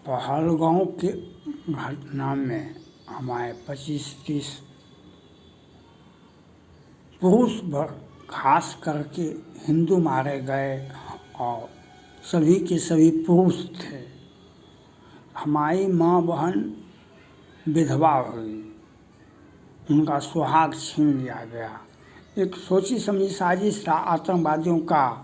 पहलगांव के घटना में हमारे 25-30 पुरुष खास करके हिंदू मारे गए और सभी के सभी पुरुष थे। हमारी माँ बहन विधवा हुई, उनका सुहाग छीन लिया गया। एक सोची समझी साजिश था आतंकवादियों का।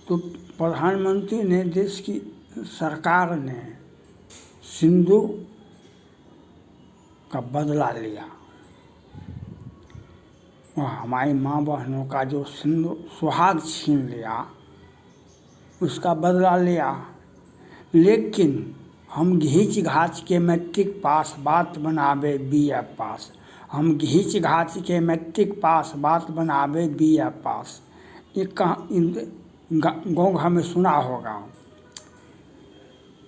तो प्रधानमंत्री ने, देश की सरकार ने सिंदूर का बदला लिया और हमारी माँ बहनों का जो सिंदूर सुहाग छीन लिया उसका बदला लिया। लेकिन हम घींच घाच के मैट्रिक पास बात बनावे BA पास, हम घींच घाच के मैट्रिक पास बात बनावे BA पास। ये कहाँ गाँव घर में सुना होगा।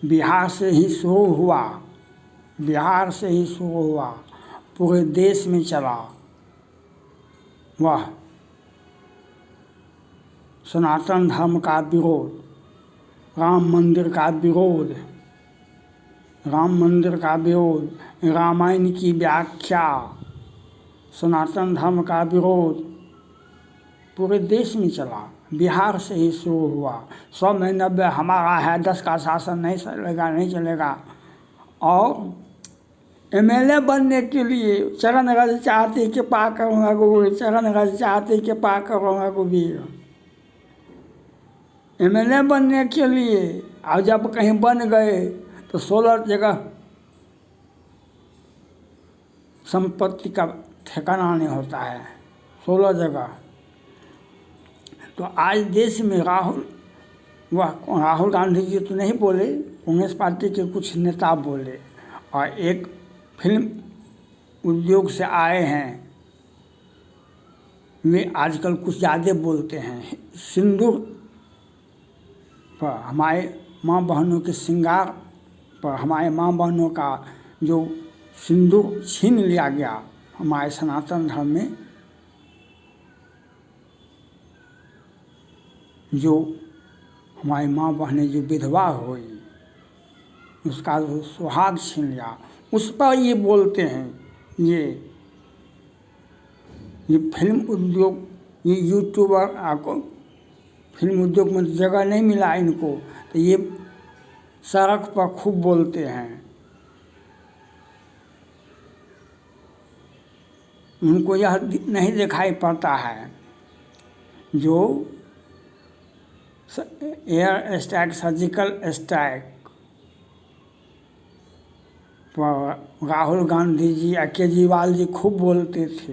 बिहार से ही शुरू हुआ, बिहार से ही शुरू हुआ, पूरे देश में चला। वह सनातन धर्म का विरोध, राम मंदिर का विरोध, राम मंदिर का विरोध, रामायण की व्याख्या, सनातन धर्म का विरोध पूरे देश में चला। बिहार से ही शुरू हुआ। 100 में 90 हमारा है, 10 का शासन नहीं चलेगा, नहीं चलेगा। और MLA बनने के लिए चरण रज चाहते कि पा करूँगा गुरु, चरण रज चाहते कि पा करूँगा गुबीर। MLA बनने के लिए और जब कहीं बन गए तो 16 जगह संपत्ति का ठिकाना नहीं होता है, 16 जगह। तो आज देश में राहुल गांधी जी तो नहीं बोले, कांग्रेस पार्टी के कुछ नेता बोले और एक फिल्म उद्योग से आए हैं, वे आजकल कुछ ज़्यादा बोलते हैं। सिंदूर पर, हमारे माँ बहनों के श्रृंगार पर, हमारे माँ बहनों का जो सिंदूर छीन लिया गया हमारे सनातन धर्म में, जो हमारी माँ बहनें जो विधवा हुई उसका जो सुहाग छीन लिया, उस पर ये बोलते हैं। ये फिल्म उद्योग, ये यूट्यूबर आपको फिल्म उद्योग में जगह नहीं मिला इनको, तो ये सड़क पर खूब बोलते हैं। उनको यह नहीं दिखाई पड़ता है जो एयर स्ट्राइक, सर्जिकल स्ट्राइक पर राहुल गांधी जी या केजरीवाल जी खूब बोलते थे,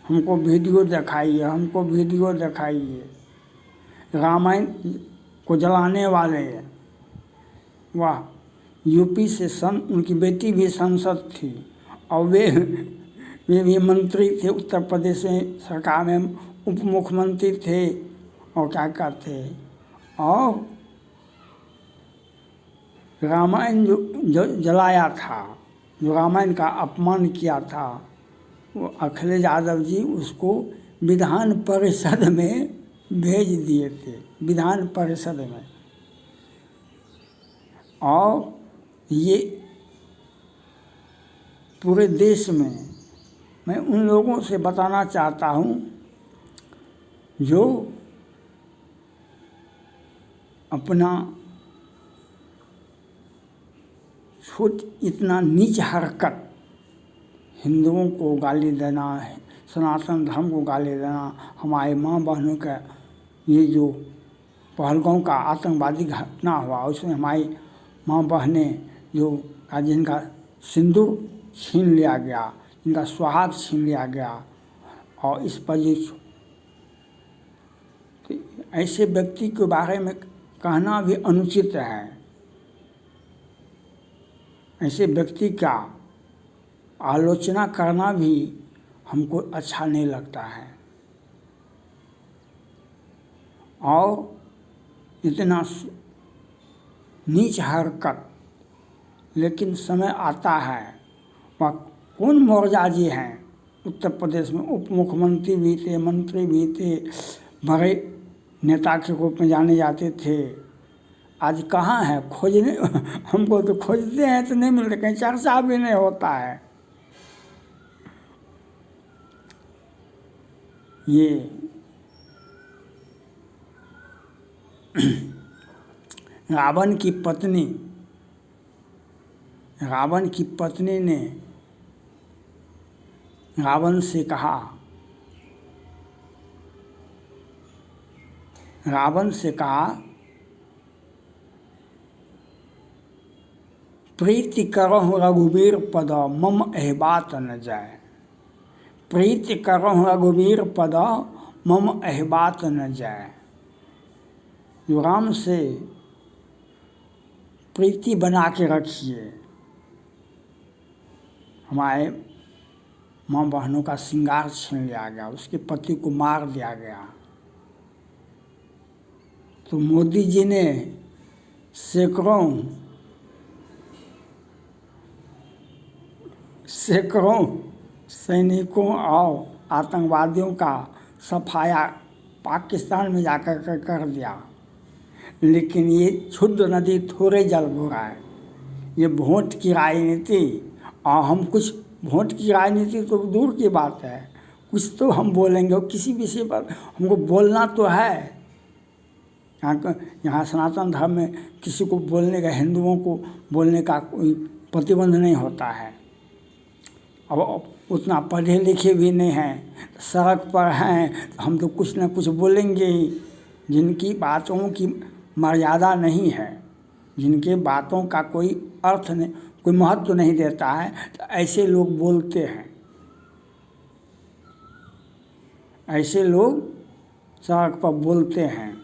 हमको वीडियो दिखाइए, हमको वीडियो दिखाइए। रामायण को जलाने वाले, वह यूपी से उनकी बेटी भी सांसद थी और वे भी मंत्री थे, उत्तर प्रदेश में सरकार में उप मुख्यमंत्री थे और क्या कहते। और रामायण जो जलाया था, जो रामायण का अपमान किया था, वो अखिलेश यादव जी उसको विधान परिषद में भेज दिए थे, विधान परिषद में। और ये पूरे देश में मैं उन लोगों से बताना चाहता हूँ जो अपना इतना नीच हरकत, हिंदुओं को गाली देना है, सनातन धर्म को गाली देना, हमारे माँ बहनों का ये जो पहलगांव का आतंकवादी घटना हुआ उसमें हमारी माँ बहनें जो जिनका सिंदूर छीन लिया गया, जिनका सुहाग छीन लिया गया, और इस पर ये ऐसे व्यक्ति के बारे में कहना भी अनुचित है। ऐसे व्यक्ति का आलोचना करना भी हमको अच्छा नहीं लगता है। और इतना नीच हरकत, लेकिन समय आता है, वह कौन मौर्जा जी हैं उत्तर प्रदेश में, उप मुख्यमंत्री भी थे, मंत्री भी थे, बड़े नेता के रूप में जाने जाते थे, आज कहाँ है? खोजने हमको तो खोजते हैं तो नहीं मिलते, कहीं चर्चा भी नहीं होता है। ये रावण की पत्नी ने रावण से कहा, प्रीति करहु रघुवीर पद मम एहबात न जाय। प्रीति करहु रघुवीर पद मम एहबात न जाय। जो राम से प्रीति बना के रखिए। हमारे माँ बहनों का श्रृंगार छीन लिया गया, उसके पति को मार दिया गया, तो मोदी जी ने सैकड़ों सैनिकों और आतंकवादियों का सफाया पाकिस्तान में जाकर कर दिया। लेकिन ये क्षुद्र नदी थोड़े जल भरा है। ये वोट की राजनीति, और हम कुछ वोट की राजनीति तो दूर की बात है, कुछ तो हम बोलेंगे, और किसी विषय पर हमको बोलना तो है। यहाँ सनातन धर्म में किसी को बोलने का, हिंदुओं को बोलने का कोई प्रतिबंध नहीं होता है। अब उतना पढ़े लिखे भी नहीं हैं, सड़क पर हैं, तो हम तो कुछ ना कुछ बोलेंगे ही। जिनकी बातों की मर्यादा नहीं है, जिनके बातों का कोई अर्थ नहीं, कोई महत्व नहीं देता है, तो ऐसे लोग बोलते हैं। ऐसे लोग सड़क पर बोलते हैं।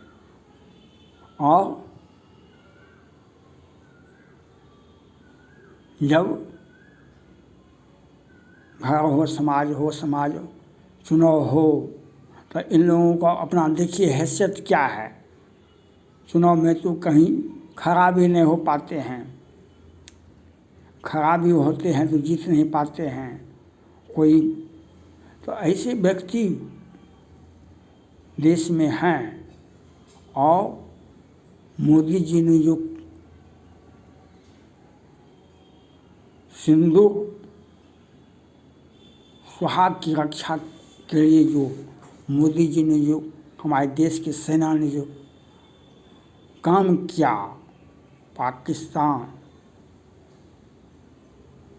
और जब घर हो, समाज चुनाव हो, तो इन लोगों को अपना देखिए हैसियत क्या है। चुनाव में तो कहीं खड़ा भी नहीं हो पाते हैं, खड़ा भी होते हैं तो जीत नहीं पाते हैं कोई। तो ऐसे व्यक्ति देश में हैं। और मोदी जी ने जो सिंदूर सुहाग की रक्षा के लिए जो मोदी जी ने, जो हमारे देश की सेना ने जो काम किया, पाकिस्तान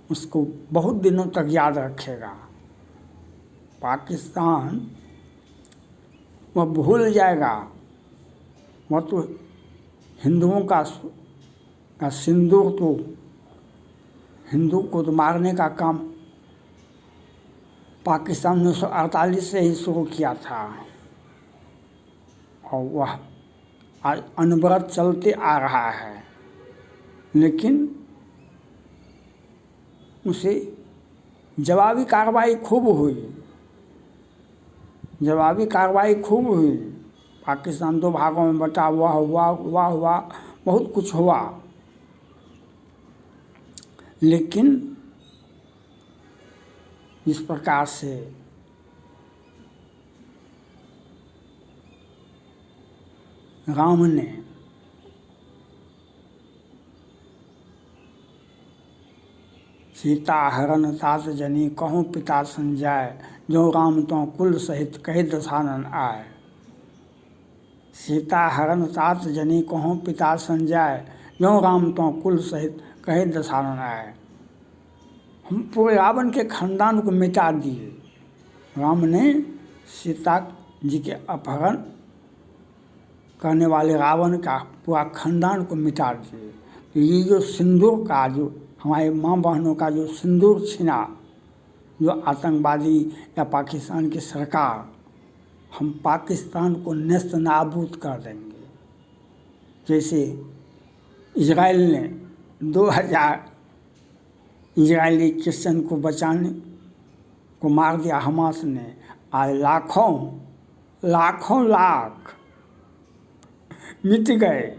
उसको बहुत दिनों तक याद रखेगा। पाकिस्तान वह भूल जाएगा। वह तो हिंदुओं का सिंदूर, तो हिंदू को तो मारने का काम पाकिस्तान 1948 से ही शुरू किया था, और वह आज अनवरत चलते आ रहा है। लेकिन उसे जवाबी कार्रवाई खूब हुई। पाकिस्तान 2 भागों में बटा हुआ, बहुत कुछ हुआ। लेकिन इस प्रकार से राम ने सीता हरण तात जनी कहूँ पिता संजाय, जो राम तो कुल सहित कहे दशानन आए। सीता हरण तात जनी कहूँ पिता संजाय, जो राम तो कुल सहित कहे दशानन आए। हम पूरे रावण के खानदान को मिटा दिए। राम ने सीता जी के अपहरण करने वाले रावण का पूरा खानदान को मिटा दिए। तो ये जो सिंदूर का, जो हमारे माँ बहनों का जो सिंदूर छीना, जो आतंकवादी या पाकिस्तान की सरकार, हम पाकिस्तान को नेस्त नाबूद कर देंगे। जैसे इजराइल ने 2000 इजरायली क्रिश्चियन को बचाने को मार दिया हमास ने, आज लाखों लाख मिट गए।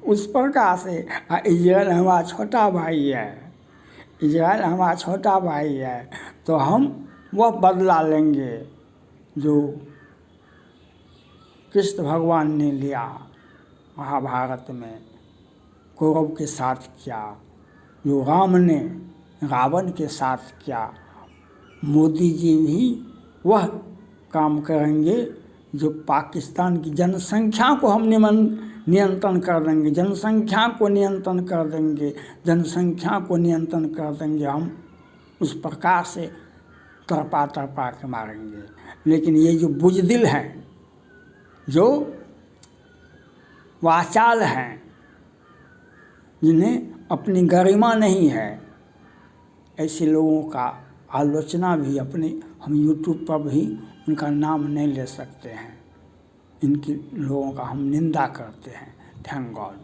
उस प्रकार से इजराइल हमारा छोटा भाई है, तो हम वह बदला लेंगे जो कृष्ण भगवान ने लिया महाभारत में कौरव के साथ किया, जो राम ने रावण के साथ किया, मोदी जी भी वह काम करेंगे जो पाकिस्तान की जनसंख्या को हम नियंत्रण कर देंगे, जनसंख्या को नियंत्रण कर देंगे, जनसंख्या को नियंत्रण कर देंगे। हम उस प्रकार से तड़पा तड़पा के मारेंगे। लेकिन ये जो बुज़दिल हैं, जो वाचाल हैं, जिन्हें अपनी गरिमा नहीं है, ऐसे लोगों का आलोचना भी अपने हम यूट्यूब पर भी उनका नाम नहीं ले सकते हैं। इनकी लोगों का हम निंदा करते हैं। Thank God.